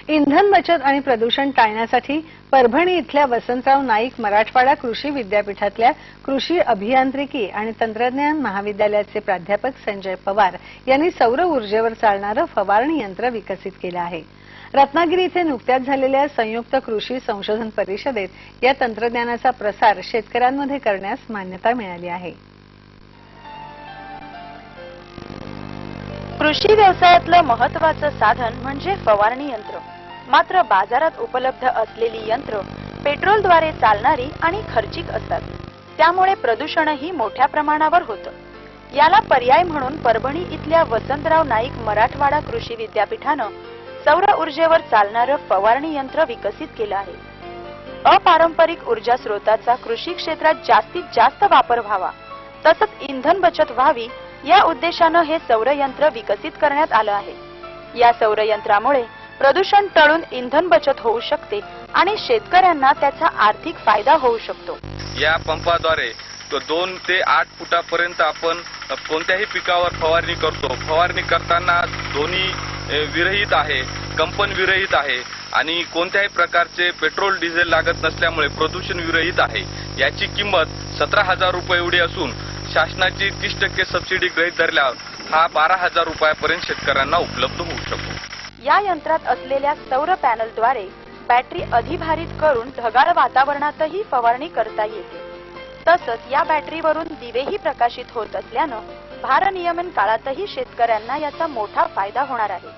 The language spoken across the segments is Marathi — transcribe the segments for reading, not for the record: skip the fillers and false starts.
इंधन बचत आणि प्रदूषण टाळण्यासाठी परभणी इथल्या वसंतराव नाईक मराठवाडा कृषी विद्यापीठातल्या कृषी अभियांत्रिकी आणि तंत्रज्ञान महाविद्यालयाचे प्राध्यापक संजय पवार यांनी सौर ऊर्जेवर चालणारं फवारणी यंत्र विकसित केलं आहे। रत्नागिरी इथे नुकत्याच झालेल्या संयुक्त कृषी संशोधन परिषदेत या तंत्रज्ञानाचा प्रसार शेतकऱ्यांमध्ये करण्यास मान्यता मिळाली आहे। कृषी व्यवसायातलं महत्त्वाचं साधन म्हणजे फवारणी यंत्र। मात्र बाजारात उपलब्ध असलेली यंत्र पेट्रोलद्वारे चालणारी आणि खर्चिक असतात, त्यामुळे प्रदूषणही मोठ्या प्रमाणावर होतं। याला पर्याय म्हणून परभणी इथल्या वसंतराव नाईक मराठवाडा कृषी विद्यापीठानं सौर ऊर्जेवर चालणारं फवारणी यंत्र विकसित केलं आहे। अपारंपरिक ऊर्जा स्रोताचा कृषी क्षेत्रात जास्तीत जास्त वापर व्हावा, तसंच इंधन बचत व्हावी या उद्देशानं हे सौर यंत्र विकसित करण्यात आलं आहे। या सौर यंत्रामुळे प्रदूषण टळून इंधन बचत होऊ शकते आणि शेतकऱ्यांना त्याचा आर्थिक फायदा होऊ शकतो। या पंपाद्वारे 2 ते 8 फुटापर्यंत आपण कोणत्याही पिकावर फवारणी करतो। फवारणी करताना दोन्ही विरहित आहे, कंपन विरहित आहे आणि कोणत्याही प्रकारचे पेट्रोल डिझेल लागत नसल्यामुळे प्रदूषण विरहित आहे। याची किंमत 17,000 रुपये एवढी असून शासनाची 30% सबसिडी गृहीत धरल्यावर हा 12,000 रुपयापर्यंत शेतकऱ्यांना उपलब्ध होऊ शकतो। या यंत्रात असलेल्या सौर पॅनलद्वारे बॅटरी अधिभारित करून ढगाळ वातावरणातही फवारणी करता येते। तसंच या बॅटरीवरून दिवेही प्रकाशित होत असल्यानं भारनियमन काळातही शेतकऱ्यांना याचा मोठा फायदा होणार आहे।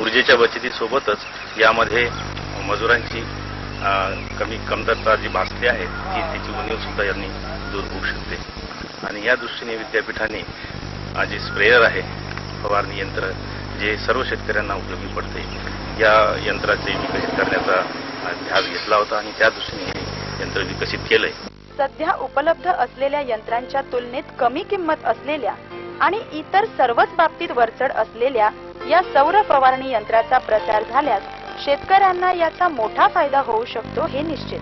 ऊर्जेच्या बचतीसोबतच यामध्ये मजुरांची कमतरता जी भासली आहे ती त्याची उणीव सुद्धा यांनी दूर होऊ शकते आणि या दृष्टीने विद्यापीठाने जे स्प्रेयर आहे फवारणी यंत्र जे सर्व शेतकऱ्यांना उपयोगी पडते या यंत्राचे विकसित करण्याचा ध्यास घेतला होता आणि त्या दृष्टीने हे यंत्र विकसित केलंय। सध्या उपलब्ध असलेल्या यंत्रांच्या तुलनेत कमी किंमत असलेल्या आणि इतर सर्वच बाबतीत वरचढ असलेल्या या सौर फवारणी यंत्राचा प्रचार झाल्यास शेतकऱ्यांना याचा मोठा फायदा होऊ शकतो हे निश्चित।